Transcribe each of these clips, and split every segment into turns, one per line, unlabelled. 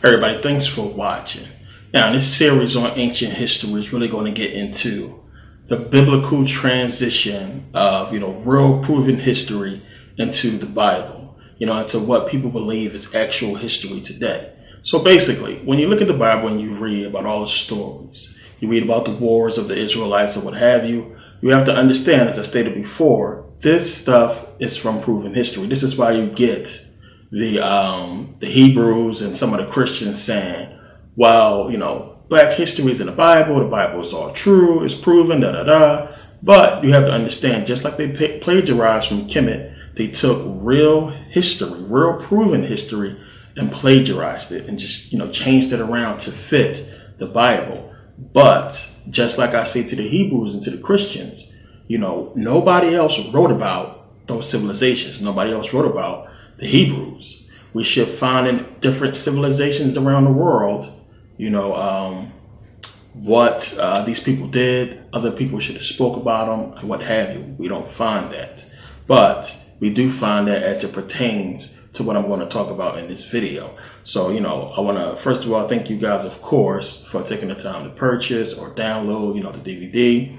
Everybody, thanks for watching. Now, this series on ancient history is really going to get into the biblical transition of, real proven history into the Bible, into what people believe is actual history today. So basically, when you look at the Bible and you read about all the stories, you read about the wars of the Israelites or what have you, you have to understand, as I stated before, this stuff is from proven history. This is why you get the Hebrews and some of the Christians saying, well, black history is in the Bible is all true, it's proven, But you have to understand, just like they plagiarized from Kemet, they took real history, real proven history, and plagiarized it and just, changed it around to fit the Bible. But just like I say to the Hebrews and to the Christians, nobody else wrote about those civilizations. Nobody else wrote about the Hebrews. We should find in different civilizations around the world, what these people did. Other people should have spoke about them and what have you. We don't find that. But we do find that as it pertains to what I'm going to talk about in this video. So, I want to, first of all, thank you guys, of course, for taking the time to purchase or download, the DVD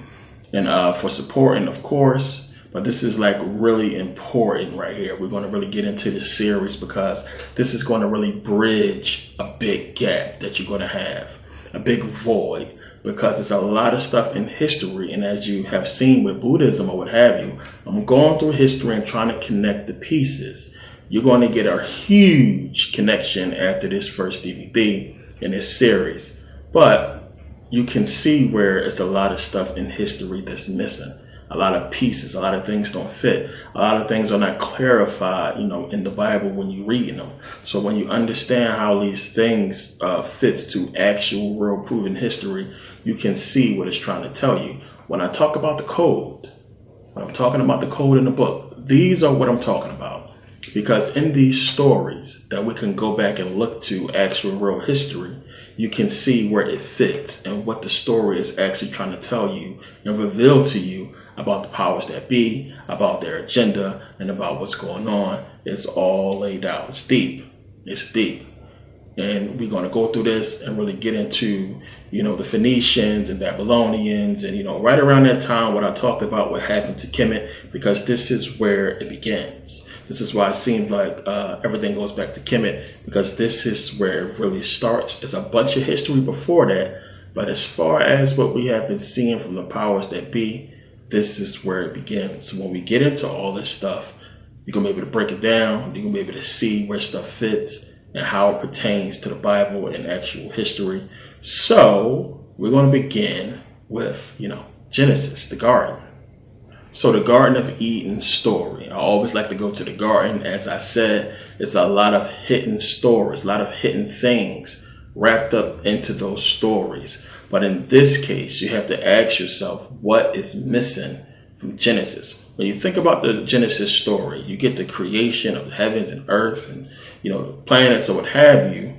and for supporting, of course. But this is like really important right here. We're going to really get into this series because this is going to really bridge a big gap that you're going to have, a big void, because there's a lot of stuff in history. And as you have seen with Buddhism or what have you, I'm going through history and trying to connect the pieces. You're going to get a huge connection after this first DVD in this series. But you can see where it's a lot of stuff in history that's missing. A lot of pieces, a lot of things don't fit. A lot of things are not clarified, in the Bible when you're reading them. So when you understand how these things fits to actual real proven history, you can see what it's trying to tell you. When I talk about the code, when I'm talking about the code in the book, these are what I'm talking about. Because in these stories that we can go back and look to actual real history, you can see where it fits and what the story is actually trying to tell you and reveal to you about the powers that be, about their agenda, and about what's going on. It's all laid out. It's deep. It's deep. And we're going to go through this and really get into, the Phoenicians and Babylonians and, right around that time what I talked about, what happened to Kemet, because this is where it begins. This is why it seems like everything goes back to Kemet, because this is where it really starts. It's a bunch of history before that, but as far as what we have been seeing from the powers that be, this is where it begins. So when we get into all this stuff, you're going to be able to break it down. You're going to be able to see where stuff fits and how it pertains to the Bible and actual history. So we're going to begin with, Genesis, the garden. So the Garden of Eden story. I always like to go to the garden. As I said, it's a lot of hidden stories, a lot of hidden things wrapped up into those stories. But in this case, you have to ask yourself, what is missing from Genesis? When you think about the Genesis story, you get the creation of heavens and earth and, planets or what have you.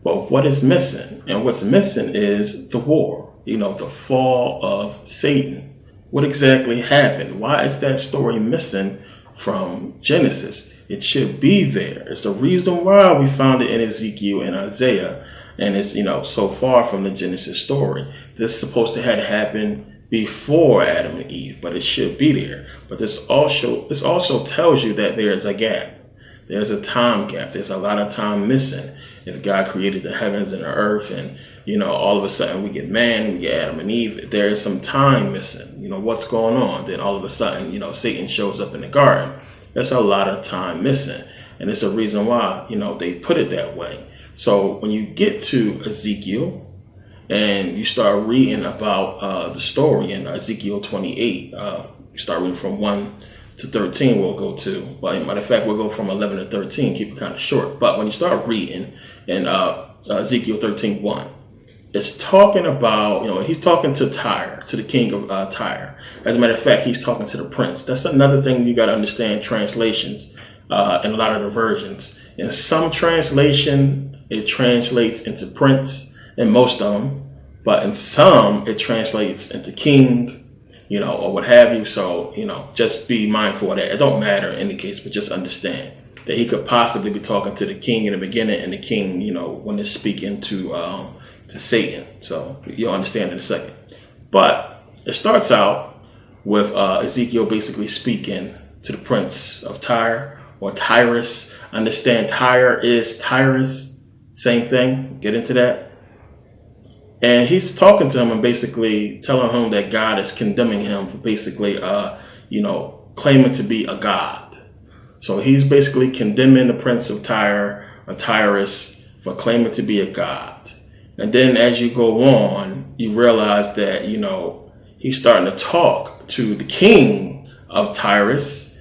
But what is missing? And what's missing is the war, the fall of Satan. What exactly happened? Why is that story missing from Genesis? It should be there. It's the reason why we found it in Ezekiel and Isaiah. And it's, so far from the Genesis story. This is supposed to have happened before Adam and Eve, but it should be there. But this also tells you that there's a gap. There's a time gap. There's a lot of time missing. If God created the heavens and the earth and, all of a sudden we get man, we get Adam and Eve, there is some time missing. What's going on? Then all of a sudden, Satan shows up in the garden. There's a lot of time missing. And it's a reason why, they put it that way. So when you get to Ezekiel and you start reading about the story in Ezekiel 28, you start reading from 1 to 13, we'll go to. Well, matter of fact, we'll go from 11 to 13, keep it kind of short. But when you start reading in Ezekiel 13:1, it's talking about, he's talking to Tyre, to the king of Tyre. As a matter of fact, he's talking to the prince. That's another thing you got to understand translations in a lot of the versions. In some translation, it translates into prince in most of them, but in some it translates into king, or what have you. So, just be mindful of that. It don't matter in any case, but just understand. that he could possibly be talking to the king in the beginning, and the king, when they're speaking to Satan. So you'll understand in a second. But it starts out with Ezekiel basically speaking to the prince of Tyre, or Tyrus. Understand, Tyre is Tyrus, same thing. Get into that. And he's talking to him and basically telling him that God is condemning him for basically, claiming to be a god. So he's basically condemning the prince of Tyre, or Tyrus, for claiming to be a god. And then as you go on, you realize that, he's starting to talk to the king of Tyrus.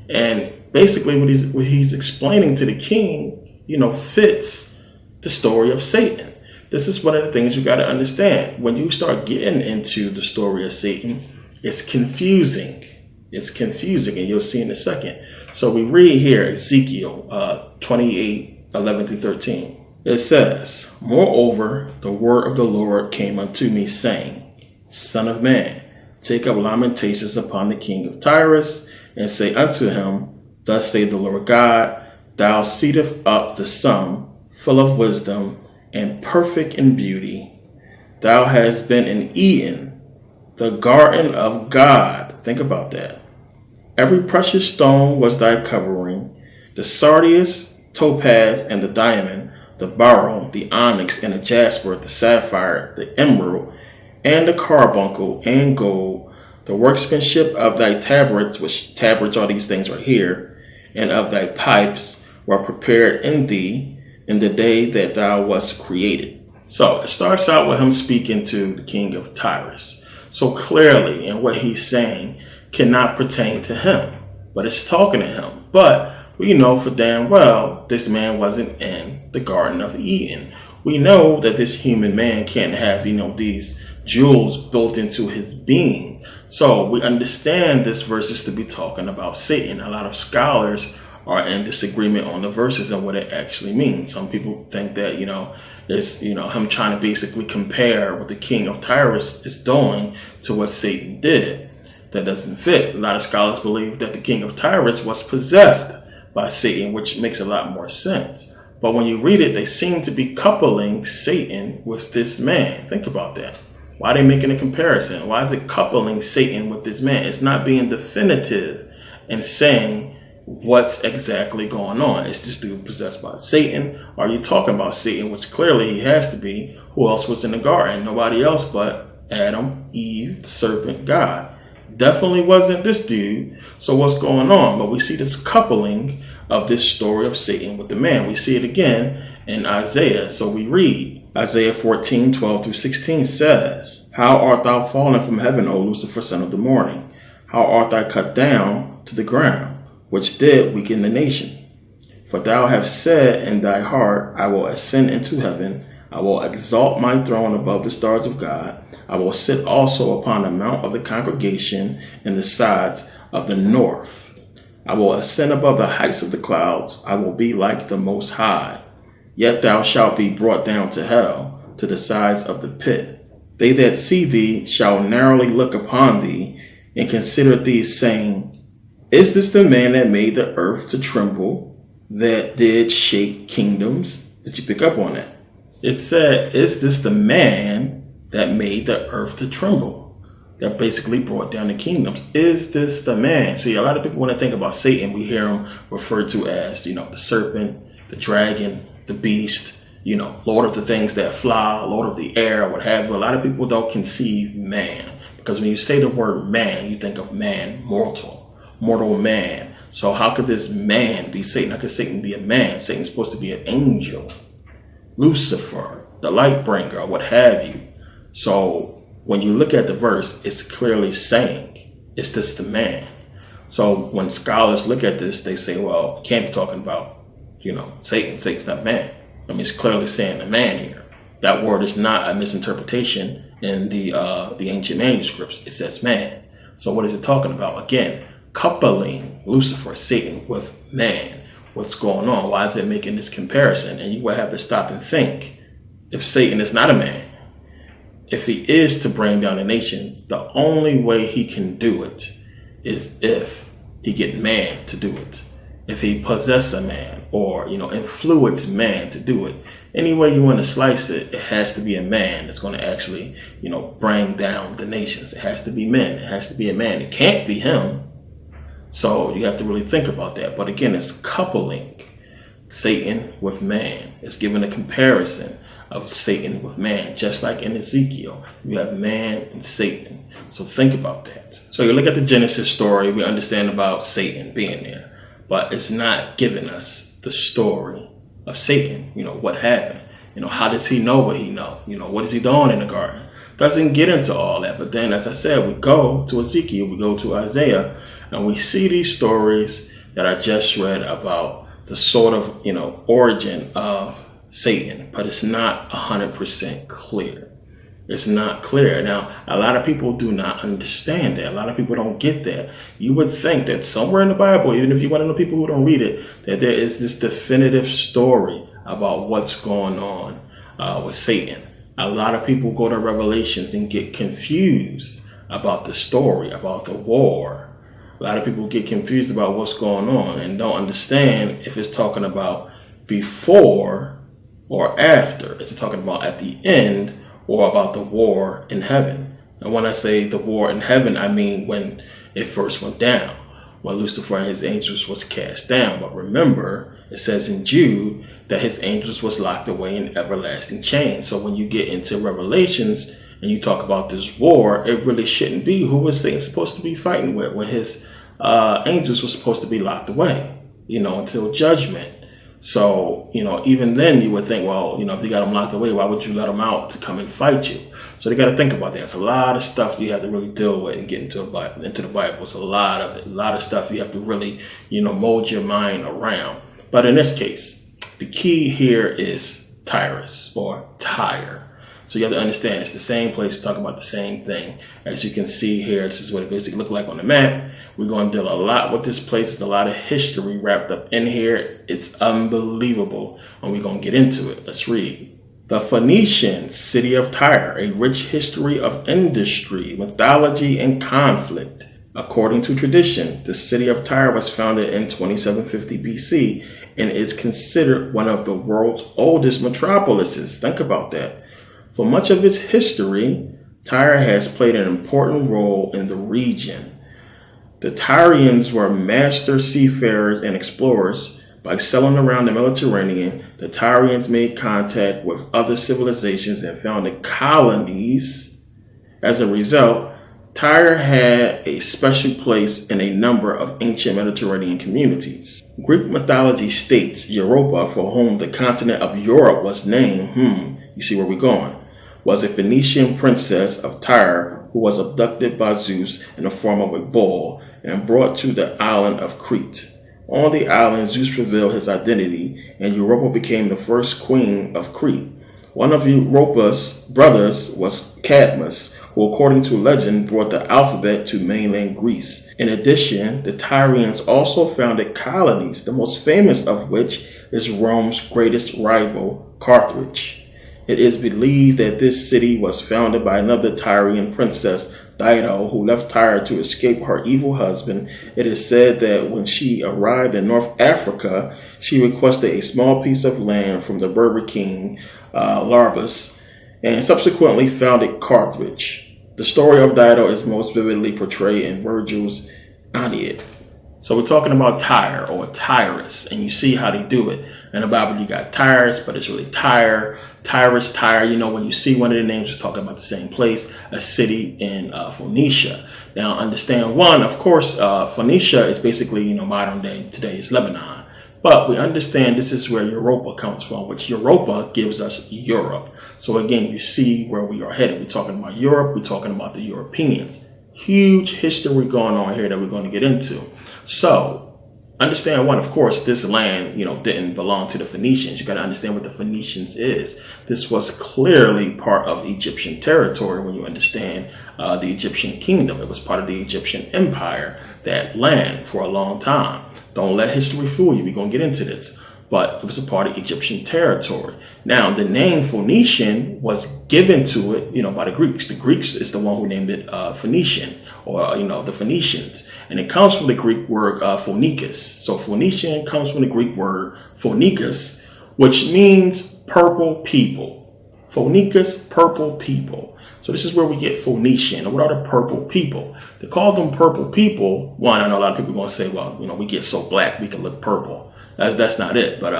And basically what he's explaining to the king, fits the story of Satan. This is one of the things you got to understand. When you start getting into the story of Satan, it's confusing. It's confusing, and you'll see in a second. So we read here Ezekiel 28:11-13. It says, "Moreover, the word of the Lord came unto me, saying, Son of man, take up lamentations upon the king of Tyrus, and say unto him, Thus saith the Lord God, Thou seatest up the sum, full of wisdom, and perfect in beauty. Thou hast been in Eden, the garden of God." Think about that. "Every precious stone was thy covering, the sardius, topaz, and the diamond, the beryl, the onyx, and the jasper, the sapphire, the emerald, and the carbuncle, and gold, the workmanship of thy tabrets," which tabrets are these things right here, "and of thy pipes were prepared in thee in the day that thou wast created." So it starts out with him speaking to the king of Tyrus. So clearly, and what he's saying cannot pertain to him, but it's talking to him. But we know for damn well this man wasn't in the Garden of Eden. We know that this human man can't have, these jewels built into his being. So we understand this verse is to be talking about Satan. A lot of scholars are in disagreement on the verses and what it actually means. Some people think that, it's, him trying to basically compare what the king of Tyrus is doing to what Satan did. That doesn't fit. A lot of scholars believe that the king of Tyrus was possessed by Satan, which makes a lot more sense. But when you read it, they seem to be coupling Satan with this man. Think about that. Why are they making a comparison? Why is it coupling Satan with this man? It's not being definitive and saying what's exactly going on. Is this dude possessed by Satan? Are you talking about Satan, which clearly he has to be? Who else was in the garden? Nobody else but Adam, Eve, the serpent, God. Definitely wasn't this dude. So what's going on? But we see this coupling of this story of Satan with the man. We see it again in Isaiah. So we read Isaiah 14:12-16 says, "How art thou fallen from heaven, O Lucifer, son of the morning? How art thou cut down to the ground, which did weaken the nation? For thou hast said in thy heart, I will ascend into heaven. I will exalt my throne above the stars of God. I will sit also upon the mount of the congregation in the sides of the north. I will ascend above the heights of the clouds. I will be like the Most High. Yet thou shalt be brought down to hell, to the sides of the pit. They that see thee shall narrowly look upon thee, and consider thee, saying, Is this the man that made the earth to tremble, that did shake kingdoms?" Did you pick up on that? It said, "Is this the man that made the earth to tremble?" That basically brought down the kingdoms. Is this the man? See, a lot of people, when they think about Satan, we hear him referred to as, the serpent, the dragon, the beast, Lord of the things that fly, Lord of the air, what have you. A lot of people don't conceive man, because when you say the word man, you think of man, mortal man. So how could this man be Satan? How could Satan be a man? Satan's supposed to be an angel, Lucifer, the light bringer, what have you. So when you look at the verse, it's clearly saying, is this the man? So when scholars look at this, they say, well, it can't be talking about, Satan. Satan's not man. I mean, it's clearly saying the man here. That word is not a misinterpretation in the ancient manuscripts. It says man. So what is it talking about? Again, coupling Lucifer, Satan, with man. What's going on? Why is it making this comparison? And you will have to stop and think. If Satan is not a man, if he is to bring down the nations, the only way he can do it is if he get man to do it. if he possess a man or, influence man to do it. Any way you want to slice it, it has to be a man that's going to actually, bring down the nations. It has to be men. It has to be a man. It can't be him. So you have to really think about that. But again, it's coupling Satan with man. It's giving a comparison of Satan with man. Just like in Ezekiel, you have man and Satan. So think about that. So you look at the Genesis story, we understand about Satan being there. But it's not giving us the story of Satan. What happened? How does he know what he know? What is he doing in the garden? Doesn't get into all that. But then, as I said, we go to Ezekiel, we go to Isaiah, and we see these stories that I just read about the sort of, origin of Satan. But it's not 100% clear. It's not clear. Now, a lot of people do not understand that. A lot of people don't get that. You would think that somewhere in the Bible, even if you're one of the people who don't read it, that there is this definitive story about what's going on with Satan. A lot of people go to Revelations and get confused about the story, about the war. A lot of people get confused about what's going on and don't understand if it's talking about before or after. Is it talking about at the end or about the war in heaven? And when I say the war in heaven, I mean when it first went down, when Lucifer and his angels was cast down. But remember, it says in Jude that his angels was locked away in everlasting chains. So when you get into Revelations and you talk about this war, it really shouldn't be who was Satan supposed to be fighting with when his angels were supposed to be locked away, until judgment. So, even then you would think, well, if you got them locked away, why would you let them out to come and fight you? So they got to think about that. It's a lot of stuff you have to really deal with and get into the Bible. It's a lot of it. A lot of stuff you have to really, mold your mind around. But in this case, the key here is Tyrus or Tyre. So you have to understand it's the same place talking about the same thing. As you can see here, this is what it basically looked like on the map. We're going to deal a lot with this place. There's a lot of history wrapped up in here. It's unbelievable. And we're going to get into it. Let's read. The Phoenician city of Tyre, a rich history of industry, mythology, and conflict. According to tradition, the city of Tyre was founded in 2750 BC and is considered one of the world's oldest metropolises. Think about that. For much of its history, Tyre has played an important role in the region. The Tyrians were master seafarers and explorers. By sailing around the Mediterranean, the Tyrians made contact with other civilizations and founded colonies. As a result, Tyre had a special place in a number of ancient Mediterranean communities. Greek mythology states Europa, for whom the continent of Europe was named, you see where we're going, was a Phoenician princess of Tyre who was abducted by Zeus in the form of a bull and brought to the island of Crete. On the island, Zeus revealed his identity, and Europa became the first queen of Crete. One of Europa's brothers was Cadmus, who according to legend brought the alphabet to mainland Greece. In addition, the Tyrians also founded colonies, the most famous of which is Rome's greatest rival, Carthage. It is believed that this city was founded by another Tyrian princess, Dido, who left Tyre to escape her evil husband. It is said that when she arrived in North Africa, she requested a small piece of land from the Berber king, Larbus, and subsequently founded Carthage. The story of Dido is most vividly portrayed in Virgil's Aeneid. So we're talking about Tyre or Tyrus, and you see how they do it. In the Bible, you got Tyrus, but it's really Tyre, Tyrus, Tyre. When you see one of the names, it's talking about the same place, a city in Phoenicia. Now, understand one, of course, Phoenicia is basically, modern day, today is Lebanon. But we understand this is where Europa comes from, which Europa gives us Europe. So again, you see where we are headed. We're talking about Europe. We're talking about the Europeans. Huge history going on here that we're going to get into. So understand one, of course, this land, didn't belong to the Phoenicians. You got to understand what the Phoenicians is. This was clearly part of Egyptian territory when you understand the Egyptian kingdom. It was part of the Egyptian empire, that land for a long time. Don't let history fool you. We're going to get into this. But it was a part of Egyptian territory. Now, the name Phoenician was given to it, by the Greeks. The Greeks is the one who named it Phoenician or, the Phoenicians. And it comes from the Greek word phonikos. So Phoenician comes from the Greek word phonikos, which means purple people. Phonikos, purple people. So this is where we get Phoenician. What are the purple people? They call them purple people. One, I know a lot of people are going to say, well, we get so black we can look purple. That's not it. But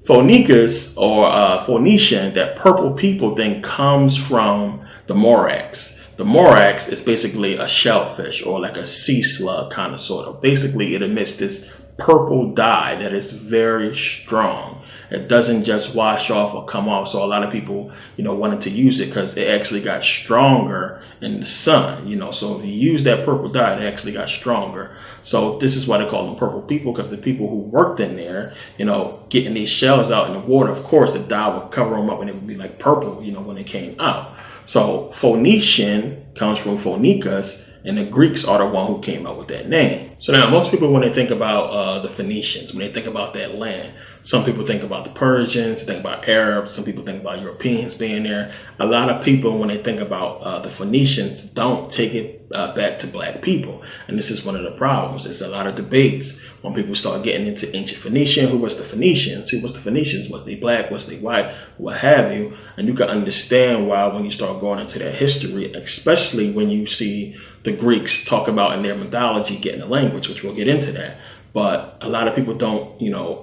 Phonikos or Phoenician, that purple people thing comes from the morax. The morax is basically a shellfish or like a sea slug kind of sort of. Basically, it emits this purple dye that is very strong. It doesn't just wash off or come off. So a lot of people, wanted to use it because it actually got stronger in the sun, So if you use that purple dye, it actually got stronger. So this is why they call them purple people, because the people who worked in there, getting these shells out in the water, of course, the dye would cover them up and it would be like purple, when they came out. So Phoenician comes from Phonikos, and the Greeks are the one who came up with that name. So now most people, when they think about the Phoenicians, when they think about that land, some people think about the Persians, they think about Arabs, some people think about Europeans being there. A lot of people, when they think about the Phoenicians, don't take it back to black people. And this is one of the problems. There's a lot of debates when people start getting into ancient Phoenician. Who was the Phoenicians? Who was the Phoenicians? Was they black? Was they white? What have you? And you can understand why when you start going into that history, especially when you see the Greeks talk about in their mythology getting a language, which we'll get into that. But a lot of people don't,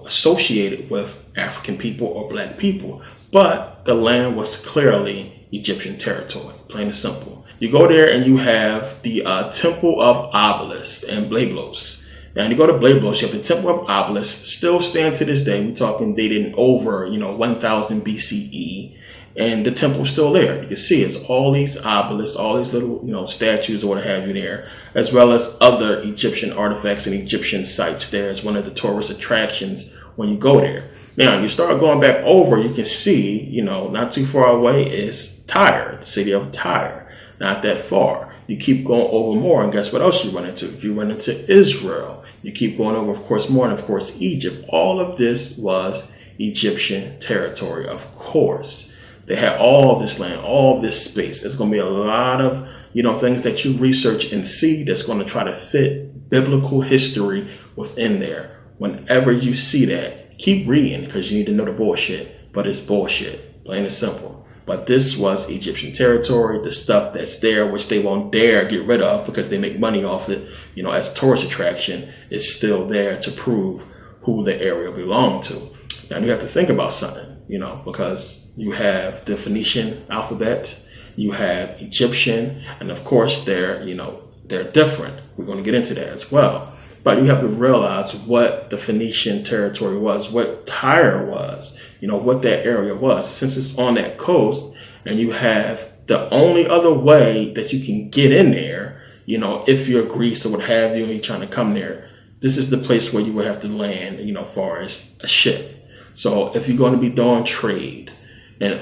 associate it with African people or black people. But the land was clearly Egyptian territory, plain and simple. You go there and you have the Temple of Obelisk and Byblos. Now, when you go to Byblos, you have the Temple of Obelisk, still stand to this day. We're talking dating over, 1000 BCE. And the temple's still there. You can see it's all these obelisks, all these little, statues or what have you there, as well as other Egyptian artifacts and Egyptian sites there. It's one of the tourist attractions when you go there. Now, you start going back over, you can see, not too far away is Tyre, the city of Tyre. Not that far. You keep going over more, and guess what else you run into? You run into Israel. You keep going over, of course, more, and of course, Egypt. All of this was Egyptian territory, of course. They had all this land, all this space. There's going to be a lot of, things that you research and see that's going to try to fit biblical history within there. Whenever you see that, keep reading because you need to know the bullshit, but it's bullshit, plain and simple. But this was Egyptian territory, the stuff that's there, which they won't dare get rid of because they make money off it, as a tourist attraction, is still there to prove who the area belonged to. Now you have to think about something, because you have the Phoenician alphabet, you have Egyptian, and of course they're different. We're going to get into that as well. But you have to realize what the Phoenician territory was, what Tyre was, what that area was. Since it's on that coast, and you have the only other way that you can get in there, if you're Greece or what have you, and you're trying to come there, this is the place where you would have to land, as far as a ship. So if you're going to be doing trade,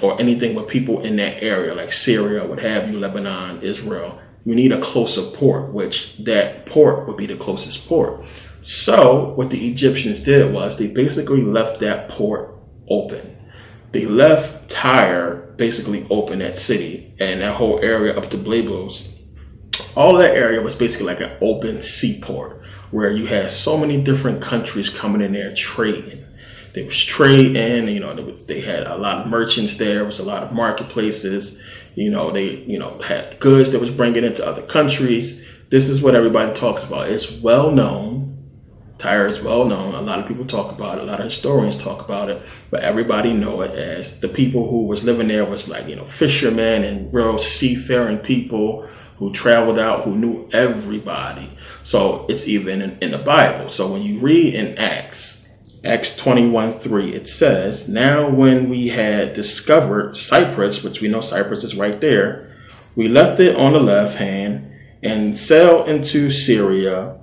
or anything with people in that area, like Syria, what have you, Lebanon, Israel, you need a closer port, which that port would be the closest port. So what the Egyptians did was they basically left that port open. They left Tyre basically open, that city, and that whole area up to Byblos. All that area was basically like an open seaport where you had so many different countries coming in there trading. They was trading, they had a lot of merchants there. There was a lot of marketplaces. They, had goods that was bringing into other countries. This is what everybody talks about. It's well known. Tyre is well known. A lot of people talk about it. A lot of historians talk about it. But everybody know it as the people who was living there was like, fishermen and real seafaring people who traveled out, who knew everybody. So it's even in the Bible. So when you read in Acts 21:3, it says, now when we had discovered Cyprus, which we know Cyprus is right there, we left it on the left hand and sailed into Syria.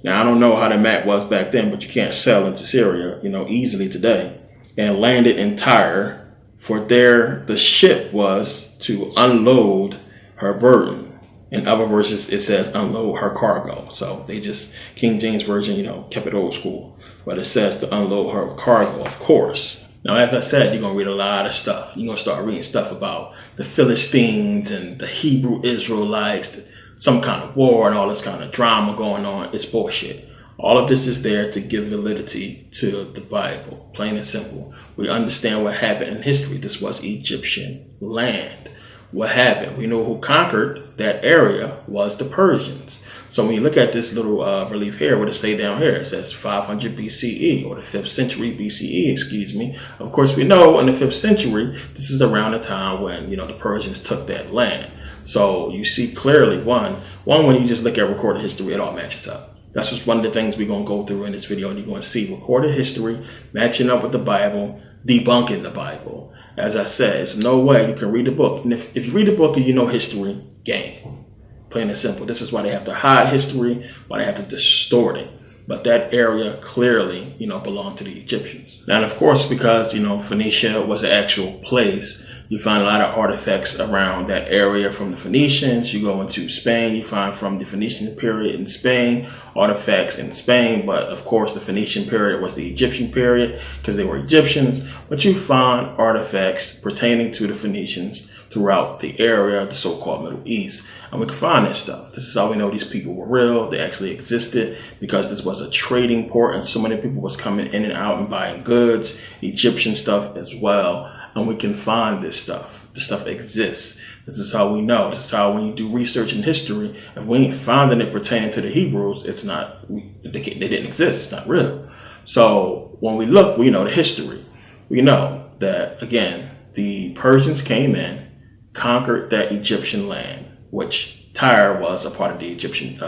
Now, I don't know how the map was back then, but you can't sail into Syria, easily today, and landed in Tyre, for there the ship was to unload her burden. In other verses, it says unload her cargo. So they just, King James Version, kept it old school. But it says to unload her cargo, of course. Now, as I said, you're going to read a lot of stuff. You're going to start reading stuff about the Philistines and the Hebrew Israelites, some kind of war and all this kind of drama going on. It's bullshit. All of this is there to give validity to the Bible, plain and simple. We understand what happened in history. This was Egyptian land. What happened? We know who conquered that area was the Persians. So when you look at this little relief here, what it say down here, it says 500 BCE, or the 5th century BCE, excuse me. Of course, we know in the 5th century, this is around the time when, the Persians took that land. So you see clearly, one, when you just look at recorded history, it all matches up. That's just one of the things we're going to go through in this video. And you're going to see recorded history matching up with the Bible, debunking the Bible. As I said, there's no way you can read the book. And if you read the book and you know history, game. Plain and simple. This is why they have to hide history, why they have to distort it. But that area clearly, belonged to the Egyptians. And of course, because, Phoenicia was the actual place, you find a lot of artifacts around that area from the Phoenicians. You go into Spain, you find from the Phoenician period in Spain, artifacts in Spain. But of course, the Phoenician period was the Egyptian period because they were Egyptians. But you find artifacts pertaining to the Phoenicians throughout the area, the so-called Middle East. And we can find this stuff. This is how we know these people were real. They actually existed because this was a trading port and so many people was coming in and out and buying goods, Egyptian stuff as well. And we can find this stuff. This stuff exists. This is how we know. This is how when you do research in history, if we ain't finding it pertaining to the Hebrews, it's not, they didn't exist. It's not real. So when we look, we know the history. We know that, again, the Persians came in, conquered that Egyptian land, which Tyre was a part of the Egyptian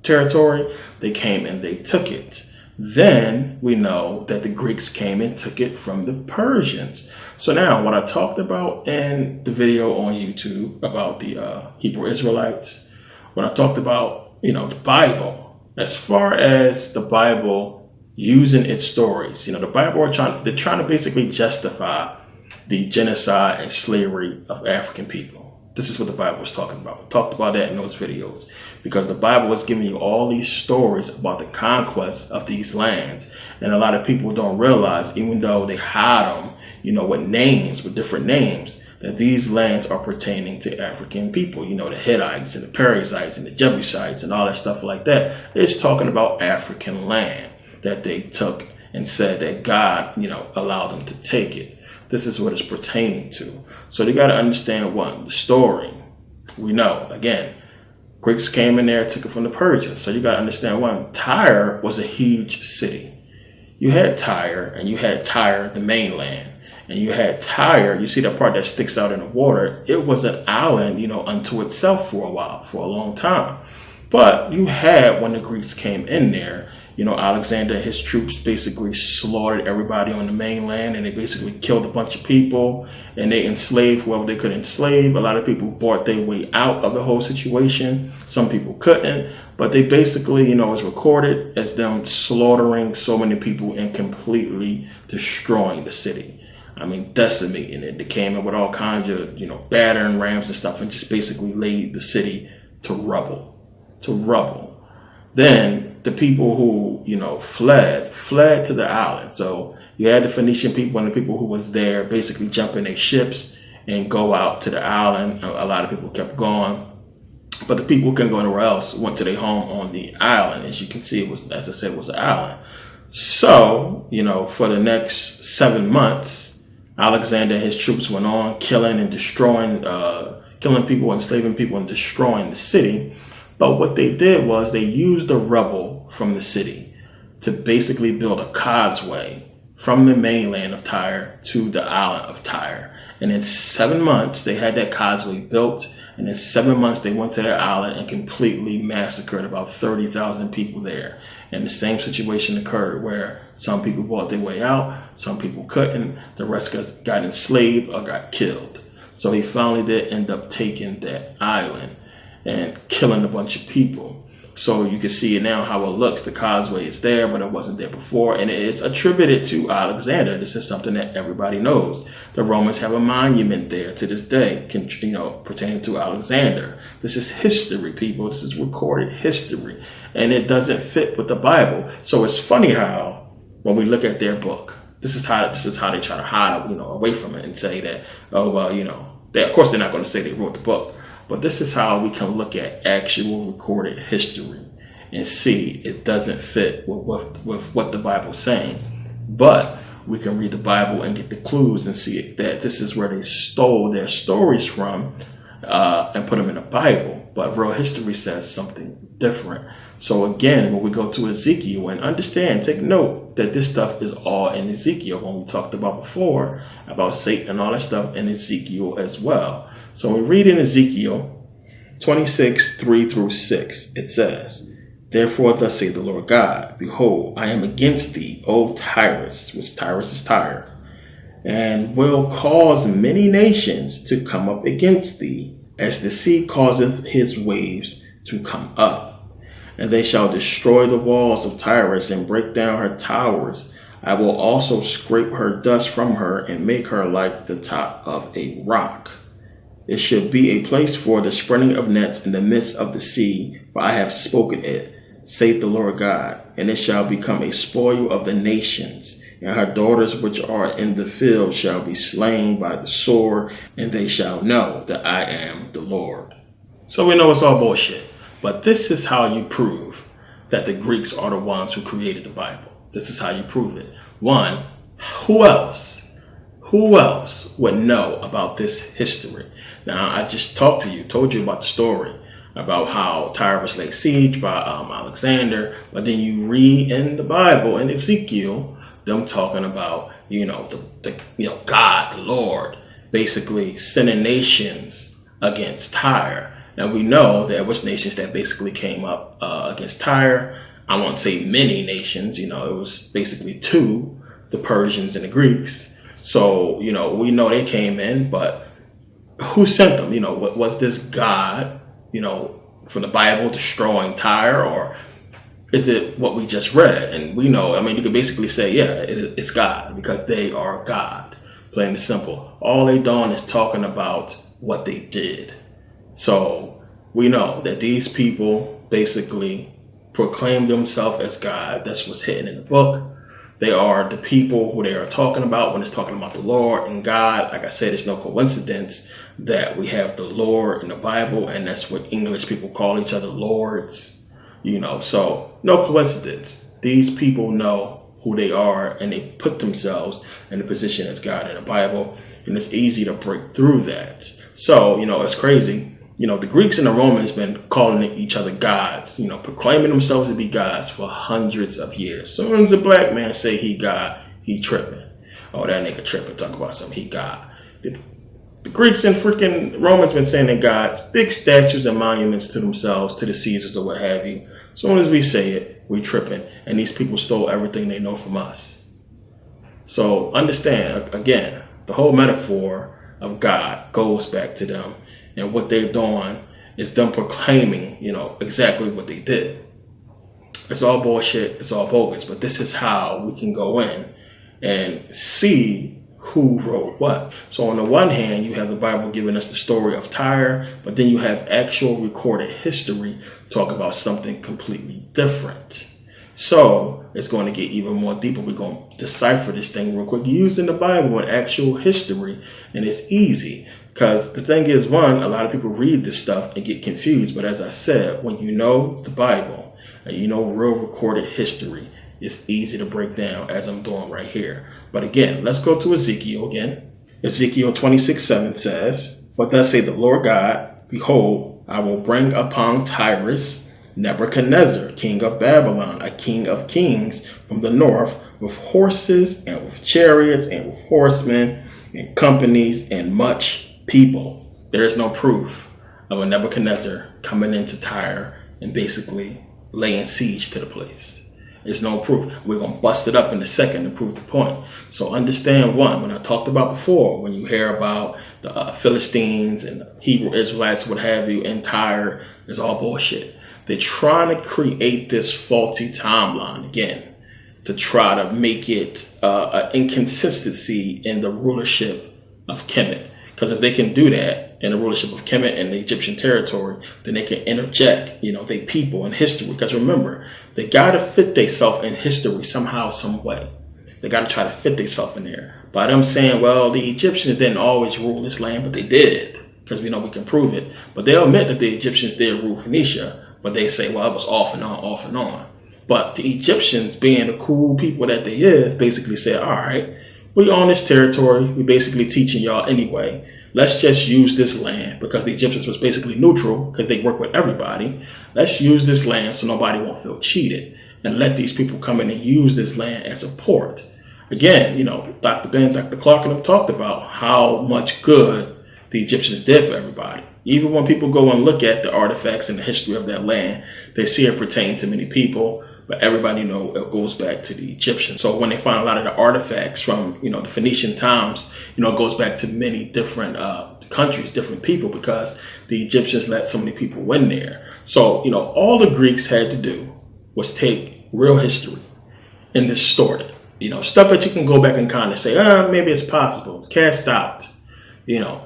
territory. They came and they took it. Then we know that the Greeks came and took it from the Persians. So now what I talked about in the video on YouTube about the Hebrew Israelites, when I talked about, the Bible, as far as the Bible using its stories, the Bible they're trying to basically justify the genocide and slavery of African people. This is what the Bible was talking about. We talked about that in those videos because the Bible was giving you all these stories about the conquest of these lands. And a lot of people don't realize, even though they hide them, with different names, that these lands are pertaining to African people. The Hittites and the Perizzites and the Jebusites and all that stuff like that. It's talking about African land that they took and said that God, allowed them to take it. This is what it's pertaining to. So you got to understand the story. We know, again, Greeks came in there, took it from the Persians. So you got to understand Tyre was a huge city. You had Tyre and you had Tyre, the mainland. And you had Tyre, you see that part that sticks out in the water. It was an island, unto itself for a while, for a long time. But you had, when the Greeks came in there, Alexander and his troops basically slaughtered everybody on the mainland and they basically killed a bunch of people and they enslaved whoever they could enslave. A lot of people bought their way out of the whole situation. Some people couldn't, but they basically, was recorded as them slaughtering so many people and completely destroying the city. Decimating it. They came in with all kinds of, battering rams and stuff and just basically laid the city to rubble. Then the people who, fled to the island. So you had the Phoenician people and the people who was there basically jump in their ships and go out to the island. A lot of people kept going. But the people who couldn't go anywhere else went to their home on the island. As you can see, it was, as I said, it was an island. So, for the next 7 months, Alexander and his troops went on killing and destroying, killing people, enslaving people, and destroying the city. But what they did was they used the rubble from the city to basically build a causeway from the mainland of Tyre to the island of Tyre. And in 7 months, they had that causeway built. And in 7 months, they went to that island and completely massacred about 30,000 people there. And the same situation occurred where some people bought their way out, some people couldn't, the rest got enslaved or got killed. So he finally did end up taking that island and killing a bunch of people. So you can see now how it looks. The causeway is there, but it wasn't there before. And it is attributed to Alexander. This is something that everybody knows. The Romans have a monument there to this day, pertaining to Alexander. This is history, people. This is recorded history. And it doesn't fit with the Bible. So it's funny how, when we look at their book, this is how they try to hide, away from it and say that, of course they're not going to say they wrote the book. But this is how we can look at actual recorded history and see it doesn't fit with what the Bible's saying. But we can read the Bible and get the clues and see that this is where they stole their stories from and put them in the Bible. But real history says something different. So again, when we go to Ezekiel, and understand, take note that this stuff is all in Ezekiel. When we talked about before about Satan and all that stuff in Ezekiel as well. So we read in Ezekiel 26, 3 through 6, it says, "Therefore thus saith the Lord God, Behold, I am against thee, O Tyrus," which Tyrus is Tyre, "and will cause many nations to come up against thee, as the sea causeth his waves to come up. And they shall destroy the walls of Tyrus and break down her towers. I will also scrape her dust from her and make her like the top of a rock. It should be a place for the spreading of nets in the midst of the sea, for I have spoken it, saith the Lord God. And it shall become a spoil of the nations, and her daughters which are in the field shall be slain by the sword, and they shall know that I am the Lord." So we know it's all bullshit. But this is how you prove that the Greeks are the ones who created the Bible. This is how you prove it. One, who else would know about this history? Now, I just told you about the story about how Tyre was laid siege by Alexander. But then you read in the Bible, in Ezekiel, them talking about, God, the Lord, basically sending nations against Tyre. Now, we know there was nations that basically came up against Tyre. I won't say many nations, it was basically two, the Persians and the Greeks. So, we know they came in, but who sent them? Was this God, from the Bible destroying Tyre, or is it what we just read? And we know, you could basically say, yeah, it's God, because they are God, plain and simple. All they done is talking about what they did. So we know that these people basically proclaim themselves as God. That's what's hidden in the book. They are the people who they are talking about when it's talking about the Lord and God. Like I said, it's no coincidence that we have the Lord in the Bible, and that's what English people call each other, lords. So no coincidence. These people know who they are, and they put themselves in the position as God in the Bible, and it's easy to break through that. So, it's crazy. The Greeks and the Romans been calling each other gods, proclaiming themselves to be gods for hundreds of years. So when a black man say he God, he tripping. Oh, that nigga tripping, talk about something, he God. The Greeks and freaking Romans been saying they're gods, big statues and monuments to themselves, to the Caesars or what have you. As soon as we say it, we tripping. And these people stole everything they know from us. So understand, again, the whole metaphor of God goes back to them. And what they're doing is them proclaiming, exactly what they did. It's all bullshit. It's all bogus. But this is how we can go in and see who wrote what. So on the one hand, you have the Bible giving us the story of Tyre, but then you have actual recorded history talk about something completely different. So it's going to get even more deeper. We're going to decipher this thing real quick using the Bible and actual history. And it's easy. Because the thing is, one, a lot of people read this stuff and get confused. But as I said, when you know the Bible and you know real recorded history, it's easy to break down, as I'm doing right here. But again, let's go to Ezekiel again. Ezekiel 26:7 says, "For thus saith the Lord God, Behold, I will bring upon Tyrus Nebuchadnezzar, king of Babylon, a king of kings from the north, with horses and with chariots and with horsemen and companies and much people." There is no proof of a Nebuchadnezzar coming into Tyre and basically laying siege to the place. There's no proof. We're going to bust it up in a second to prove the point. So understand, one, when I talked about before, when you hear about the Philistines and Hebrew Israelites, what have you, in Tyre, it's all bullshit. They're trying to create this faulty timeline again to try to make it an inconsistency in the rulership of Kemet. Because if they can do that in the rulership of Kemet and the Egyptian territory, then they can interject, they people in history. Because remember, they got to fit themselves in history somehow, some way. They got to try to fit themselves in there. By them saying, well, the Egyptians didn't always rule this land, but they did. because we know we can prove it. But they'll admit that the Egyptians did rule Phoenicia, but they say, well, it was off and on, off and on. But the Egyptians, being the cool people that they is, basically said, all right, we own this territory. We basically teaching y'all anyway. Let's just use this land, because the Egyptians was basically neutral because they work with everybody. Let's use this land so nobody won't feel cheated, and let these people come in and use this land as a port. Again, Dr. Ben, Dr. Clark and them talked about how much good the Egyptians did for everybody. Even when people go and look at the artifacts and the history of that land, they see it pertain to many people, but everybody it goes back to the Egyptians. So when they find a lot of the artifacts from, the Phoenician times, it goes back to many different countries, different people, because the Egyptians let so many people win there. So, all the Greeks had to do was take real history and distort it. Stuff that you can go back and kind of say, maybe it's possible, cast out,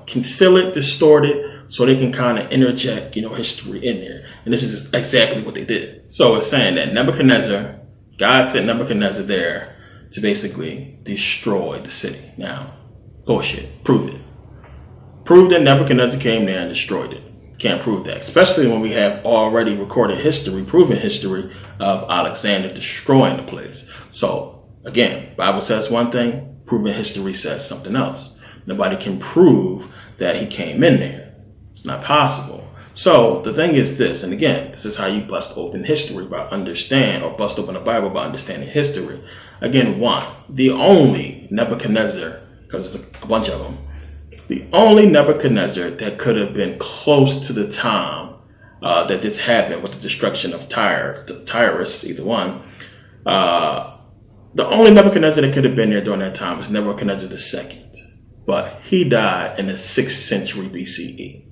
conceal it, distort it, so they can kind of interject, history in there. And this is exactly what they did. So it's saying that God sent Nebuchadnezzar there to basically destroy the city. Now, bullshit. Prove it. Prove that Nebuchadnezzar came there and destroyed it. Can't prove that, especially when we have already recorded history, proven history of Alexander destroying the place. So again, Bible says one thing, proven history says something else. Nobody can prove that he came in there. It's not possible. So the thing is this, and again, this is how you bust open history, bust open the Bible by understanding history. Again, the only Nebuchadnezzar, because there's a bunch of them, the only Nebuchadnezzar that could have been close to the time that this happened with the destruction of Tyrus, either one, the only Nebuchadnezzar that could have been there during that time was Nebuchadnezzar II. But he died in the 6th century BCE,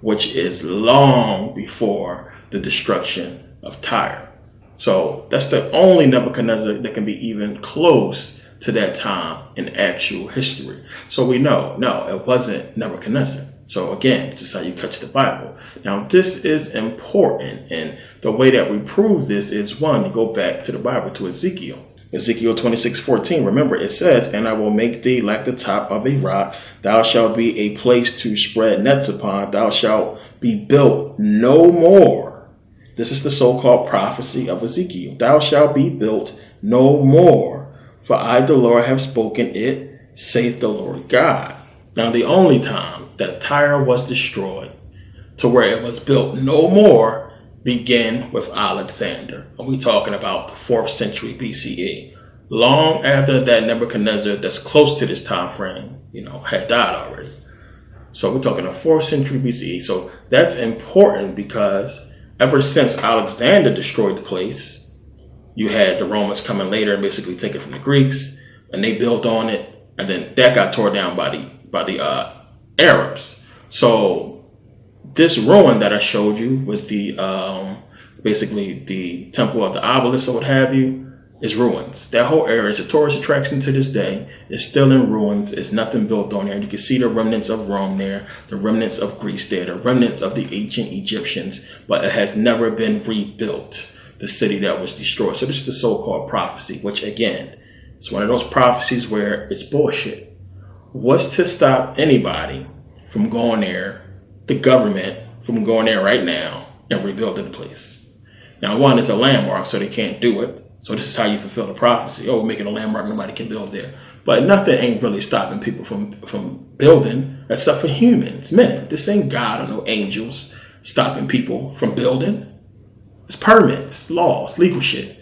which is long before the destruction of Tyre. So that's the only Nebuchadnezzar that can be even close to that time in actual history. So we know, no, it wasn't Nebuchadnezzar. So again, this is how you catch the Bible. Now, this is important. And the way that we prove this is, one, to go back to the Bible, to Ezekiel. Ezekiel 26:14. Remember, it says, and I will make thee like the top of a rock. Thou shalt be a place to spread nets upon. Thou shalt be built no more. This is the so-called prophecy of Ezekiel. Thou shalt be built no more. For I, the Lord, have spoken it, saith the Lord God. Now, the only time that Tyre was destroyed to where it was built no more began with Alexander. And we're talking about the 4th century BCE. Long after that Nebuchadnezzar, that's close to this time frame, had died already. So we're talking the 4th century BCE. So that's important because ever since Alexander destroyed the place, you had the Romans coming later and basically take it from the Greeks, and they built on it, and then that got torn down by the Arabs. So this ruin that I showed you with the basically the temple of the obelisk or what have you is ruins. That whole area is a tourist attraction to this day. It's still in ruins. It's nothing built on there. You can see the remnants of Rome there, the remnants of Greece there, the remnants of the ancient Egyptians, but it has never been rebuilt, the city that was destroyed. So this is the so-called prophecy, which again, it's one of those prophecies where it's bullshit. What's to stop anybody from going there, the government from going there right now and rebuilding the place? Now, one, is a landmark, so they can't do it. So this is how you fulfill the prophecy. Oh, we're making a landmark, nobody can build there. But nothing ain't really stopping people from building, except for humans, men. This ain't God or no angels stopping people from building. It's permits, laws, legal shit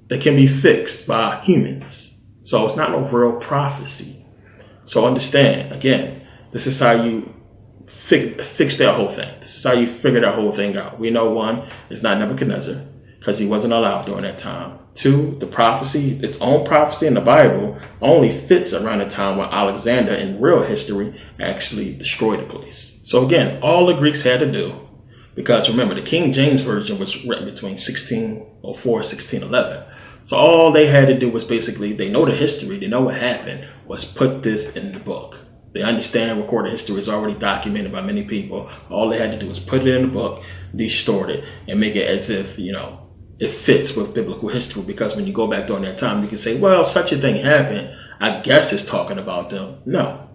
that can be fixed by humans. So it's not no real prophecy. So understand, again, this is how you fix that whole thing. This is how you figure that whole thing out. We know, one, it's not Nebuchadnezzar because he wasn't allowed during that time. Two, the prophecy, its own prophecy in the Bible, only fits around the time when Alexander in real history actually destroyed the place. So again, all the Greeks had to do, because remember, the King James Version was written between 1604 and 1611. So all they had to do was basically, they know the history, they know what happened, was put this in the book. They understand recorded history is already documented by many people. All they had to do was put it in the book, distort it, and make it as if, it fits with biblical history. Because when you go back during that time, you can say, well, such a thing happened. I guess it's talking about them. No,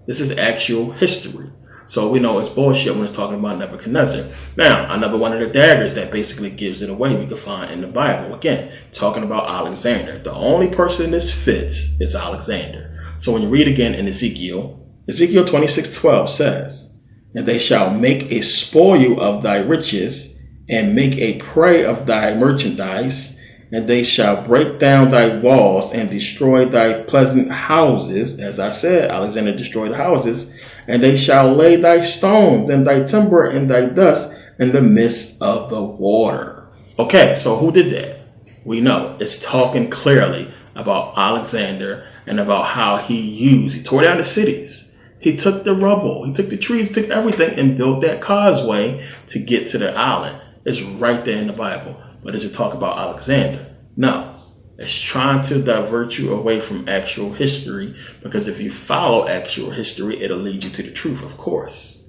this is actual history. So we know it's bullshit when it's talking about Nebuchadnezzar. Now, another one of the daggers that basically gives it away we can find in the Bible. Again, talking about Alexander. The only person this fits is Alexander. So when you read again in Ezekiel 26:12 says, "And they shall make a spoil of thy riches, and make a prey of thy merchandise, and they shall break down thy walls and destroy thy pleasant houses." As I said, Alexander destroyed the houses. "And they shall lay thy stones and thy timber and thy dust in the midst of the water." Okay, so who did that? We know it's talking clearly about Alexander and about how he tore down the cities. He took the rubble, he took the trees, took everything and built that causeway to get to the island. It's right there in the Bible. But does it talk about Alexander? No. It's trying to divert you away from actual history, because if you follow actual history, it'll lead you to the truth, of course.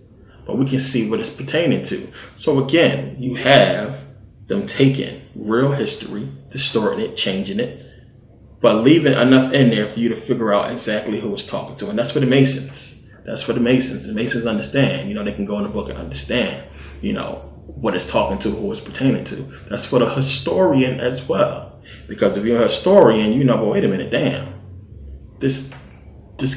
But we can see what it's pertaining to. So again, you have them taking real history, distorting it, changing it, but leaving enough in there for you to figure out exactly who it's talking to. And that's for the Masons. That's for the Masons. The Masons understand. They can go in the book and understand, what it's talking to, who it's pertaining to. That's for the historian as well. Because if you're a historian, but wait a minute, damn. This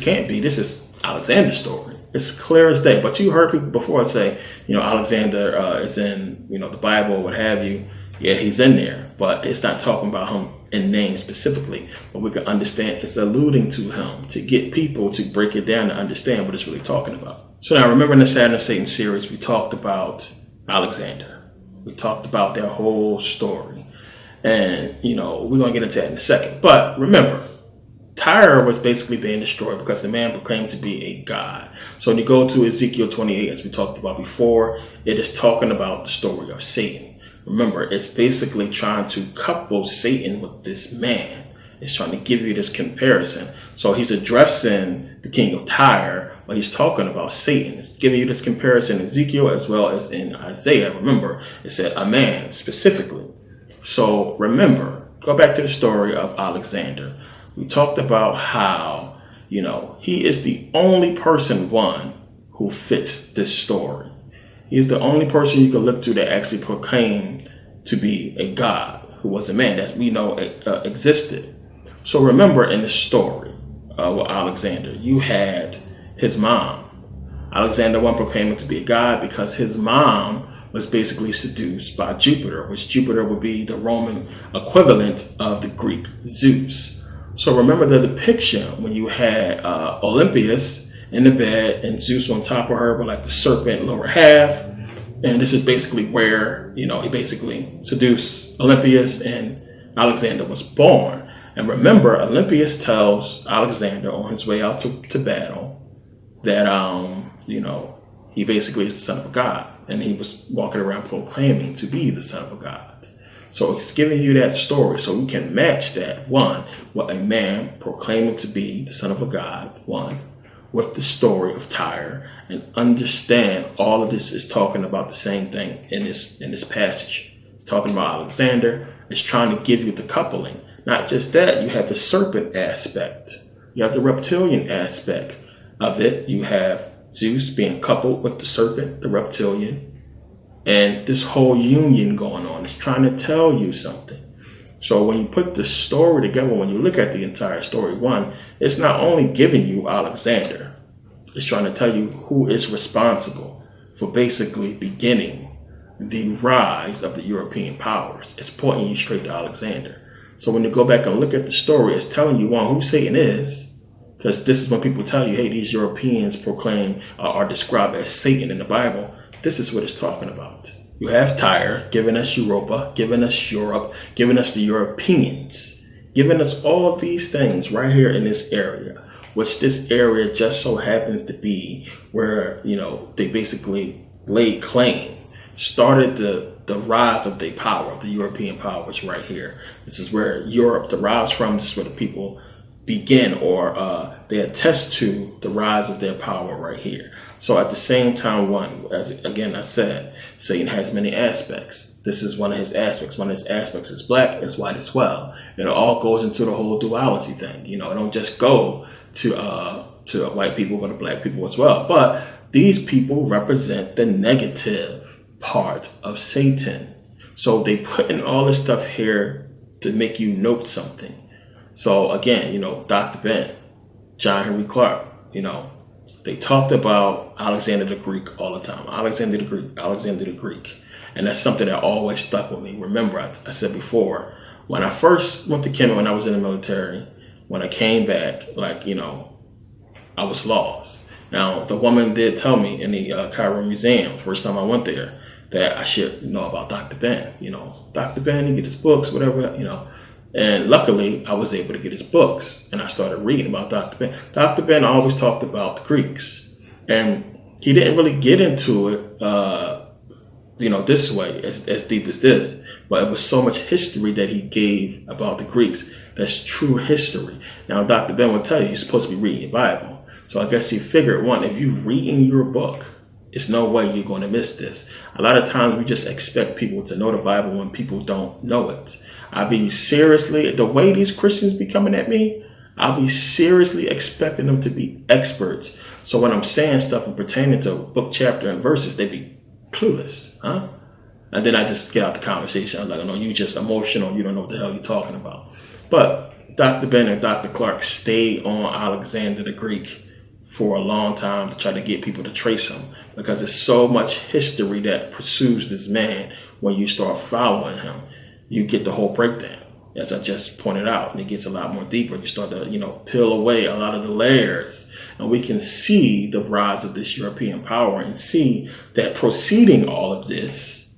can't be. This is Alexander's story. It's clear as day. But you heard people before say, Alexander is in, the Bible or what have you. Yeah, he's in there. But it's not talking about him in name specifically. But we can understand it's alluding to him to get people to break it down and understand what it's really talking about. So now remember in the Saturn and Satan series, we talked about Alexander. We talked about their whole story. And, we're going to get into that in a second. But remember, Tyre was basically being destroyed because the man proclaimed to be a god. So when you go to Ezekiel 28, as we talked about before, it is talking about the story of Satan. Remember, it's basically trying to couple Satan with this man. It's trying to give you this comparison. So he's addressing the king of Tyre, but he's talking about Satan. It's giving you this comparison in Ezekiel as well as in Isaiah. Remember, it said a man specifically. So remember, go back to the story of Alexander. We talked about how, he is the only person, who fits this story. He's the only person you can look to that actually proclaimed to be a god, who was a man that we know existed. So remember in the story with Alexander, you had his mom. Alexander proclaiming to be a god because his mom was basically seduced by Jupiter, which Jupiter would be the Roman equivalent of the Greek Zeus. So remember the depiction when you had Olympias in the bed and Zeus on top of her with like the serpent lower half. And this is basically where, he basically seduced Olympias and Alexander was born. And remember, Olympias tells Alexander on his way out to battle that, he basically is the son of a god. And he was walking around proclaiming to be the son of a god. So it's giving you that story so we can match that, with a man proclaiming to be the son of a god, with the story of Tyre, and understand all of this is talking about the same thing in this passage. It's talking about Alexander. It's trying to give you the coupling. Not just that, you have the serpent aspect. You have the reptilian aspect of it. You have Zeus being coupled with the serpent, the reptilian, and this whole union going on. It's trying to tell you something. So when you put the story together, when you look at the entire story, it's not only giving you Alexander, it's trying to tell you who is responsible for basically beginning the rise of the European powers. It's pointing you straight to Alexander. So when you go back and look at the story, it's telling you, who Satan is. Because this is when people tell you, hey, these Europeans are described as Satan in the Bible. This is what it's talking about. You have Tyre giving us Europa, giving us Europe, giving us the Europeans, giving us all these things right here in this area, which this area just so happens to be where, they basically laid claim, started the rise of the power, of the European powers right here. This is where Europe derives from. This is where the people begin, or they attest to the rise of their power right here. So at the same time, as again I said, Satan has many aspects. This is one of his aspects. One of his aspects is black, is white as well. It all goes into the whole duality thing. It don't just go to white people, but to black people as well. But these people represent the negative part of Satan. So they put in all this stuff here to make you note something. So again, Dr. Ben, John Henry Clark, they talked about Alexander the Greek all the time. Alexander the Greek. And that's something that always stuck with me. Remember, I said before, when I first went to Kemet, when I was in the military, when I came back, I was lost. Now, the woman did tell me in the Cairo Museum, first time I went there, that I should know about Dr. Ben. Dr. Ben, he get his books, whatever, And luckily, I was able to get his books, and I started reading about Dr. Ben. Dr. Ben always talked about the Greeks, and he didn't really get into it, this way, as deep as this. But it was so much history that he gave about the Greeks. That's true history. Now, Dr. Ben will tell you, you're supposed to be reading your Bible. So I guess he figured, one, if you're reading your book, it's no way you're going to miss this. A lot of times we just expect people to know the Bible when people don't know it. I'll be seriously, the way these Christians be coming at me, I'll be seriously expecting them to be experts. So when I'm saying stuff and pertaining to book, chapter, and verses, they be clueless, huh? And then I just get out the conversation. I'm like, no, you just emotional. You don't know what the hell you're talking about. But Dr. Ben and Dr. Clark stayed on Alexander the Greek for a long time to try to get people to trace him, because there's so much history that pursues this man. When you start following him, you get the whole breakdown, as I just pointed out, and it gets a lot more deeper. You start to, peel away a lot of the layers, and we can see the rise of this European power and see that preceding all of this,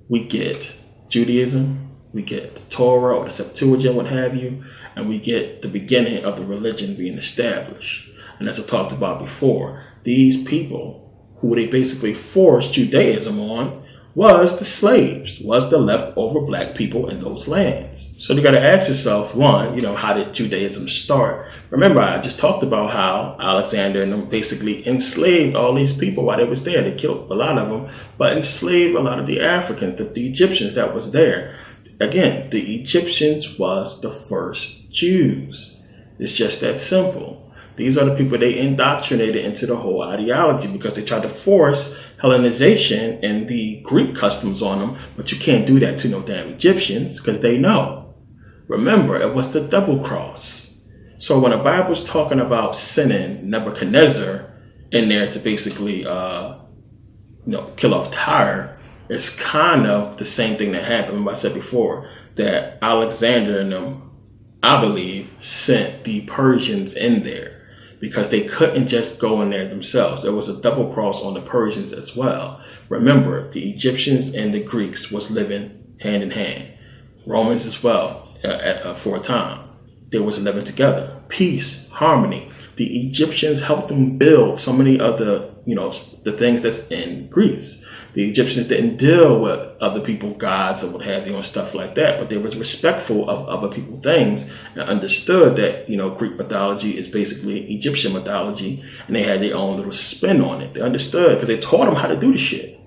we get Judaism, we get the Torah or the Septuagint, what have you, and we get the beginning of the religion being established. And as I talked about before, these people who they basically forced Judaism on was the slaves, was the leftover black people in those lands. So you got to ask yourself, one, how did Judaism start? Remember, I just talked about how Alexander and them basically enslaved all these people while they was there. They killed a lot of them, but enslaved a lot of the Africans, the Egyptians that was there. Again, the Egyptians was the first Jews. It's just that simple. These are the people they indoctrinated into the whole ideology, because they tried to force Hellenization and the Greek customs on them. But you can't do that to no damn Egyptians, because they know. Remember, it was the double cross. So when the Bible's talking about sending Nebuchadnezzar in there to basically, kill off Tyre, it's kind of the same thing that happened. Remember I said before that Alexander and them, I believe, sent the Persians in there, because they couldn't just go in there themselves. There was a double cross on the Persians as well. Remember, the Egyptians and the Greeks was living hand in hand. Romans as well, for a time. They was living together. Peace, harmony. The Egyptians helped them build so many of the things that's in Greece. The Egyptians didn't deal with other people, gods, or what have you, and stuff like that, but they was respectful of other people's things and understood that, Greek mythology is basically Egyptian mythology, and they had their own little spin on it. They understood because they taught them how to do the shit.